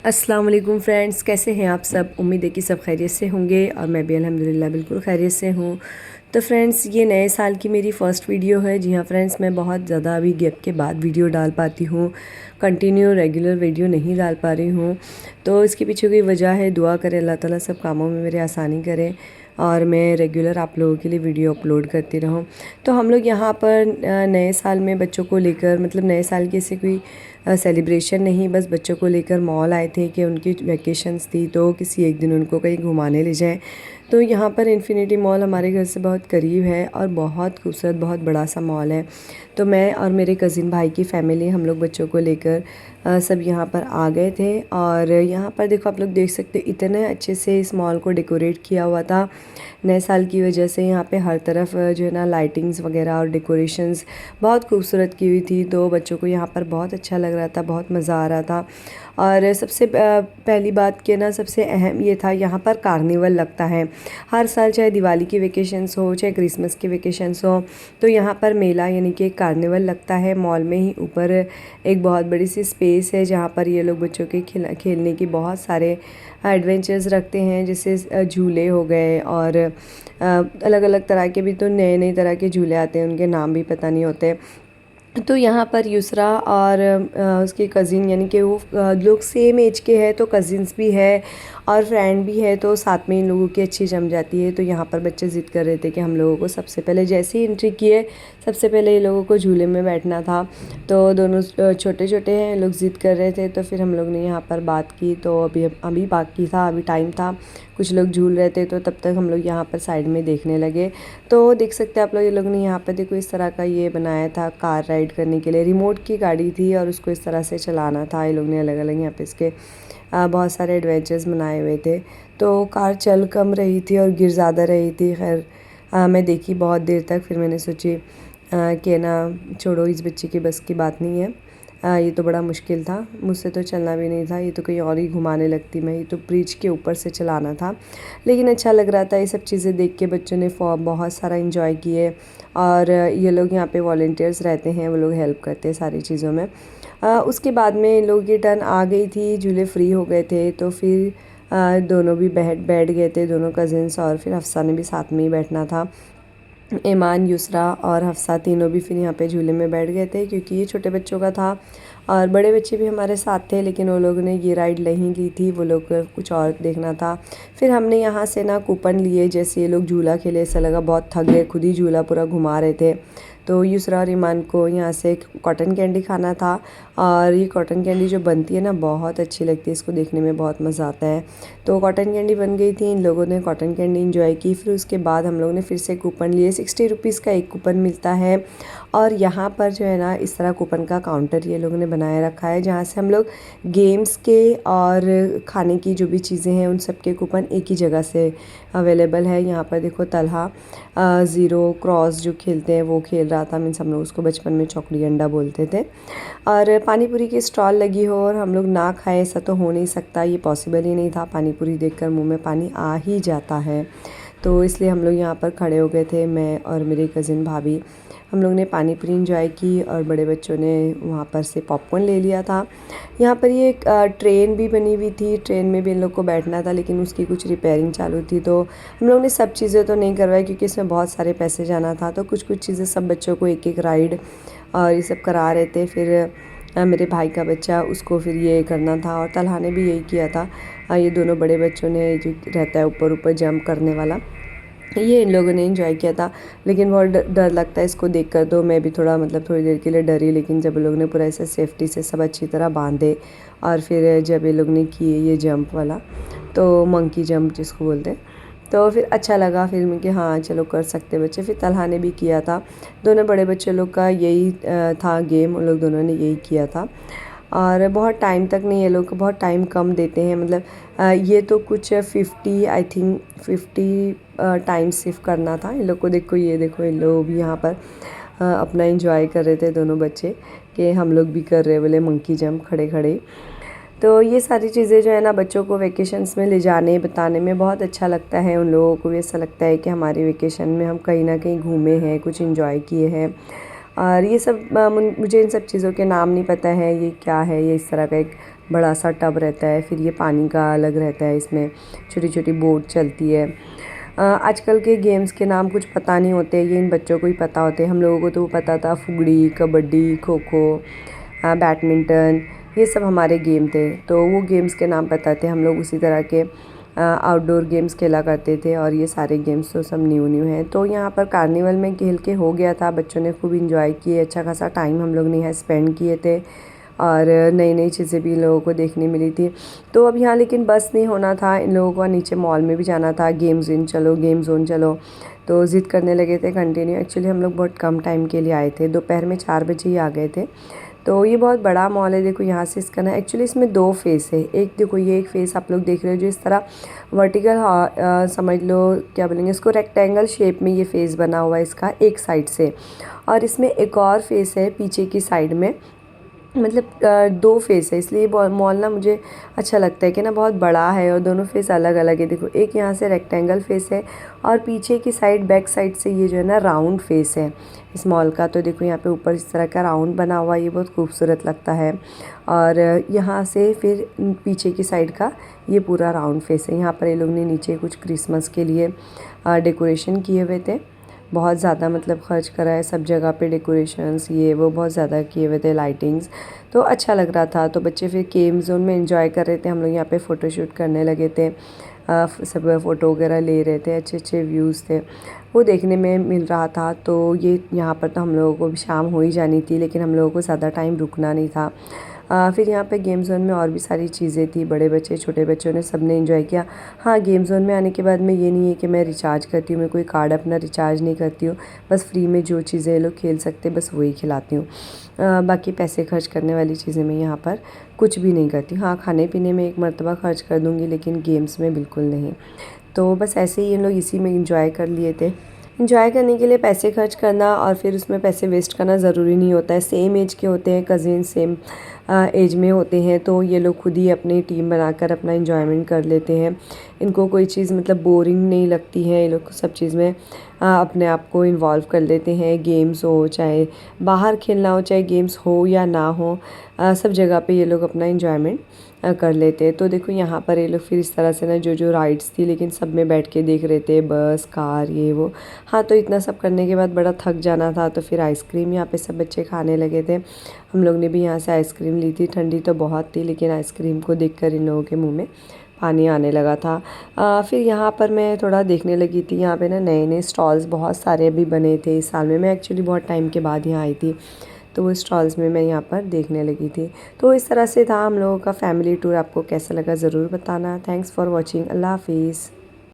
अस्सलाम वालेकुम फ्रेंड्स, कैसे हैं आप सब। उम्मीद है कि सब खैरियत से होंगे और मैं भी अल्हम्दुलिल्लाह बिल्कुल खैरियत से हूँ। तो फ्रेंड्स, ये नए साल की मेरी फ़र्स्ट वीडियो है। जी हाँ फ्रेंड्स, मैं बहुत ज़्यादा अभी गैप के बाद वीडियो डाल पाती हूँ, कंटिन्यू रेगुलर वीडियो नहीं डाल पा रही हूँ। तो इसके पीछे कोई वजह है। दुआ करें अल्लाह ताला सब कामों में मेरे आसानी करें और मैं रेगुलर आप लोगों के लिए वीडियो अपलोड करती रहूँ। तो हम लोग यहाँ पर नए साल में बच्चों को लेकर, मतलब नए साल की ऐसी कोई सेलिब्रेशन नहीं, बस बच्चों को लेकर मॉल आए थे कि उनकी वैकेशंस थी तो किसी एक दिन उनको कहीं घुमाने ले जाएं। तो यहाँ पर इन्फिनिटी मॉल हमारे घर से बहुत करीब है और बहुत खूबसूरत, बहुत बड़ा सा मॉल है। तो मैं और मेरे कज़िन भाई की फ़ैमिली, हम लोग बच्चों को लेकर सब यहाँ पर आ गए थे। और यहाँ पर देखो, आप लोग देख सकते हो इतने अच्छे से इस मॉल को डेकोरेट किया हुआ था नए साल की वजह से। यहाँ पे हर तरफ जो है ना लाइटिंग्स वगैरह और डेकोरेशंस बहुत खूबसूरत की हुई थी। तो बच्चों को यहाँ पर बहुत अच्छा लग रहा था, बहुत मज़ा आ रहा था। और सबसे पहली बात कि ना, सबसे अहम ये था, यहाँ पर कार्निवल लगता है हर साल, चाहे दिवाली की वेकेशंस हो चाहे क्रिसमस की वेकेशंस हो। तो यहाँ पर मेला यानी कि कार्निवल लगता है मॉल में ही। ऊपर एक बहुत बड़ी सी स्पेस है जहाँ पर ये लोग बच्चों के खेलने की बहुत सारे एडवेंचर्स रखते हैं, जैसे झूले हो गए और अलग अलग तरह के भी तो नए नए तरह के झूले आते हैं, उनके नाम भी पता नहीं होते। तो यहाँ पर युसरा और उसके कज़िन, यानी कि वो लोग सेम एज के हैं, तो कज़िन्स भी है और फ्रेंड भी है, तो साथ में इन लोगों की अच्छी जम जाती है। तो यहाँ पर बच्चे ज़िद कर रहे थे कि हम लोगों को सबसे पहले, जैसे ही एंट्री किए, सबसे पहले ये लोगों को झूले में बैठना था। तो दोनों छोटे छोटे हैं, लोग ज़िद कर रहे थे। तो फिर हम लोग ने यहाँ पर बात की। तो अभी बाकी था, अभी टाइम था, कुछ लोग झूल रहे थे, तो तब तक हम लोग यहाँ पर साइड में देखने लगे। तो देख सकते हैं आप लोग, ये लोग ने यहाँ पर देखो इस तरह का ये बनाया था कार राइड करने के लिए। रिमोट की गाड़ी थी और उसको इस तरह से चलाना था। ये लोग ने अलग अलग यहाँ पे इसके बहुत सारे एडवेंचर्स बनाए हुए थे। तो कार चल कम रही थी और गिर ज़्यादा रही थी। खैर मैं देखी बहुत देर तक, फिर मैंने सोची कि ना छोड़ो, इस बच्चे की बस की बात नहीं है। ये तो बड़ा मुश्किल था, मुझसे तो चलना भी नहीं था, ये तो कहीं और ही घुमाने लगती मैं। ये तो ब्रिज के ऊपर से चलाना था। लेकिन अच्छा लग रहा था ये सब चीज़ें देख के। बच्चों ने बहुत सारा इंजॉय किए। और ये लोग यहाँ पे वॉलंटियर्स रहते हैं, वो लोग हेल्प करते हैं सारी चीज़ों में। उसके बाद में इन लोगों की टर्न आ गई थी, झूले फ्री हो गए थे। तो फिर दोनों भी बैठ गए थे, दोनों कज़िन्स, और फिर हफ्सा ने भी साथ में ही बैठना था। ईमान, युसरा और हफ्सा तीनों भी फिर यहाँ पे झूले में बैठ गए थे, क्योंकि ये छोटे बच्चों का था। और बड़े बच्चे भी हमारे साथ थे, लेकिन वो लोगों ने ये राइड नहीं ली थी, वो लोग को कुछ और देखना था। फिर हमने यहाँ से ना कूपन लिए, जैसे ये लोग झूला खेले, ऐसा लगा बहुत थक गए, खुद ही झूला पूरा घुमा रहे थे। तो युसरा और ईमान को यहाँ से कॉटन कैंडी खाना था। और ये कॉटन कैंडी जो बनती है ना, बहुत अच्छी लगती है, इसको देखने में बहुत मज़ा आता है। तो कॉटन कैंडी बन गई थी, इन लोगों ने कॉटन कैंडी इंजॉय की। फिर उसके बाद हम लोगों ने फिर से कूपन लिए। 60 रुपीज़ का एक कूपन मिलता है। और यहाँ पर जो है ना, इस तरह कूपन का काउंटर ये लोगों ने बनाए रखा है, जहाँ से हम लोग गेम्स के और खाने की जो भी चीज़ें हैं उन सब के कूपन एक ही जगह से अवेलेबल है। यहाँ पर देखो, तलहा ज़ीरो क्रॉस जो खेलते हैं वो खेल रहा था। मीन्स हम लोग उसको बचपन में चौकड़ी अंडा बोलते थे। और पानी पूरी की स्टॉल लगी हो और हम लोग ना खाएं, ऐसा तो हो नहीं सकता, ये पॉसिबल ही नहीं था। पानी पूरी देखकर मुंह में पानी आ ही जाता है। तो इसलिए हम लोग यहाँ पर खड़े हो गए थे, मैं और मेरी कज़िन भाभी। हम लोग ने पानी पूरी इंजॉय की और बड़े बच्चों ने वहाँ पर से पॉपकॉर्न ले लिया था। यहाँ पर ये एक ट्रेन भी बनी हुई थी, ट्रेन में भी इन लोग को बैठना था, लेकिन उसकी कुछ रिपेयरिंग चालू थी। तो हम लोग ने सब चीज़ें तो नहीं करवाई, क्योंकि इसमें बहुत सारे पैसे जाना था। तो कुछ कुछ चीज़ें सब बच्चों को एक एक राइड और ये सब करा रहे थे। फिर मेरे भाई का बच्चा, उसको फिर ये करना था, और तलहा ने भी यही किया था। ये दोनों बड़े बच्चों ने, जो रहता है ऊपर ऊपर जंप करने वाला, ये इन लोगों ने एंजॉय किया था। लेकिन बहुत डर लगता है इसको देखकर, तो मैं भी थोड़ा, मतलब थोड़ी देर के लिए डरी। लेकिन जब लोग ने पूरा ऐसे सेफ्टी से सब अच्छी तरह बांधे, और फिर जब ये लोग ने किए ये जंप वाला, तो मंकी जंप जिसको बोलते हैं, तो फिर अच्छा लगा। फिर मैं कि हाँ चलो कर सकते बच्चे। फिर तलहा ने भी किया था। दोनों बड़े बच्चे लोग का यही था गेम, उन लोग दोनों ने यही किया था। और बहुत टाइम तक नहीं, ये लोग बहुत टाइम कम देते हैं। मतलब ये तो कुछ 50, आई थिंक 50 टाइम्स सिर्फ करना था इन लोग को। देखो, ये देखो, इन लोग भी यहाँ पर अपना एंजॉय कर रहे थे, दोनों बच्चे, कि हम लोग भी कर रहे बोले मंकी जंप खड़े खड़े। तो ये सारी चीज़ें जो है ना, बच्चों को वेकेशंस में ले जाने बताने में बहुत अच्छा लगता है। उन लोगों को भी ऐसा लगता है कि हमारी वेकेशन में हम कहीं ना कहीं घूमे हैं, कुछ एंजॉय किए हैं। और ये सब मुझे इन सब चीज़ों के नाम नहीं पता है, ये क्या है। ये इस तरह का एक बड़ा सा टब रहता है, फिर ये पानी का अलग रहता है, इसमें छोटी छोटी बोट चलती है। आजकल के गेम्स के नाम कुछ पता नहीं होते, ये इन बच्चों को ही पता होते हैं। हम लोगों को तो पता था फुगड़ी, कबड्डी, खो खो, बैडमिंटन, ये सब हमारे गेम थे, तो वो गेम्स के नाम पता थे। हम लोग उसी तरह के आउटडोर गेम्स खेला करते थे, और ये सारे गेम्स तो सब न्यू न्यू हैं। तो यहाँ पर कार्निवल में खेल के हो गया था, बच्चों ने खूब इंजॉय किए, अच्छा खासा टाइम हम लोग ने यहाँ स्पेंड किए थे, और नई नई चीज़ें भी इन लोगों को देखने मिली थी। तो अब यहाँ लेकिन बस नहीं होना था, इन लोगों को नीचे मॉल में भी जाना था। गेम जोन चलो, गेम जोन चलो, तो ज़िद करने लगे थे कंटिन्यू। एक्चुअली हम लोग बहुत कम टाइम के लिए आए थे, दोपहर में 4 बजे ही आ गए थे। तो ये बहुत बड़ा मॉल है, देखो यहाँ से इसका ना एक्चुअली इसमें 2 फेस है। एक देखो ये एक फेस आप लोग देख रहे हो जो इस तरह वर्टिकल, समझ लो क्या बोलेंगे इसको, रेक्टेंगल शेप में ये फेस बना हुआ है इसका एक साइड से। और इसमें एक और फेस है पीछे की साइड में, मतलब 2 फेस है, इसलिए मॉल ना मुझे अच्छा लगता है कि ना बहुत बड़ा है और दोनों फेस अलग अलग है। देखो एक यहाँ से रेक्टेंगल फेस है, और पीछे की साइड बैक साइड से ये जो है ना राउंड फेस है इस मॉल का। तो देखो यहाँ पे ऊपर इस तरह का राउंड बना हुआ है, ये बहुत खूबसूरत लगता है। और यहाँ से फिर पीछे की साइड का ये पूरा राउंड फेस है। यहाँ पर ये लोग ने नीचे कुछ क्रिसमस के लिए डेकोरेशन किए हुए थे, बहुत ज़्यादा मतलब खर्च करा है सब जगह पे, डेकोरेशंस ये वो बहुत ज़्यादा किए हुए थे, लाइटिंग्स, तो अच्छा लग रहा था। तो बच्चे फिर गेम जोन में एंजॉय कर रहे थे, हम लोग यहाँ पे फ़ोटोशूट करने लगे थे, सब फ़ोटो वगैरह ले रहे थे, अच्छे अच्छे व्यूज़ थे वो देखने में मिल रहा था। तो ये यहाँ पर तो हम लोगों को भी शाम हो ही जानी थी, लेकिन हम लोगों को ज़्यादा टाइम रुकना नहीं था। फिर यहाँ पे गेम जोन में और भी सारी चीज़ें थी, बड़े बच्चे छोटे बच्चों ने सब ने एंजॉय किया। हाँ, गेम जोन में आने के बाद में ये नहीं है कि मैं रिचार्ज करती हूँ, मैं कोई कार्ड अपना रिचार्ज नहीं करती हूँ, बस फ्री में जो चीज़ें लोग खेल सकते बस वही खिलाती हूँ। बाकी पैसे खर्च करने वाली चीज़ें मैं यहाँ पर कुछ भी नहीं करती। हाँ, खाने पीने में एक मरतबा खर्च कर दूँगी, लेकिन गेम्स में बिल्कुल नहीं। तो बस ऐसे ही ये लोग इसी में इंजॉय कर लिए थे। इंजॉय करने के लिए पैसे खर्च करना और फिर उसमें पैसे वेस्ट करना ज़रूरी नहीं होता है। सेम एज के होते हैं, कज़िन सेम एज में होते हैं, तो ये लोग खुद ही अपनी टीम बनाकर अपना इंजॉयमेंट कर लेते हैं। इनको कोई चीज़ मतलब बोरिंग नहीं लगती है, ये लोग सब चीज़ में अपने आप को इन्वॉल्व कर लेते हैं। गेम्स हो, चाहे बाहर खेलना हो, चाहे गेम्स हो या ना हो, सब जगह पे ये लोग अपना इंजॉयमेंट कर लेते हैं। तो देखो यहाँ पर ये लोग फिर इस तरह से ना जो जो राइड्स थी, लेकिन सब में बैठ के देख रहे थे, बस कार ये वो। हाँ, तो इतना सब करने के बाद बड़ा थक जाना था, तो फिर आइसक्रीम यहाँ पे सब बच्चे खाने लगे थे। हम लोग ने भी यहाँ से आइसक्रीम ली थी, ठंडी तो बहुत थी, लेकिन आइसक्रीम को देखकर इन लोगों के मुँह में पानी आने लगा था। फिर यहाँ पर मैं थोड़ा देखने लगी थी, यहाँ पे ना नए नए स्टॉल्स बहुत सारे अभी बने थे इस साल में। मैं एक्चुअली बहुत टाइम के बाद यहाँ आई थी, तो वो स्टॉल्स में मैं यहाँ पर देखने लगी थी। तो इस तरह से था हम लोगों का फैमिली टूर। आपको कैसा लगा ज़रूर बताना। Thanks for watching. अल्लाह हाफिज़।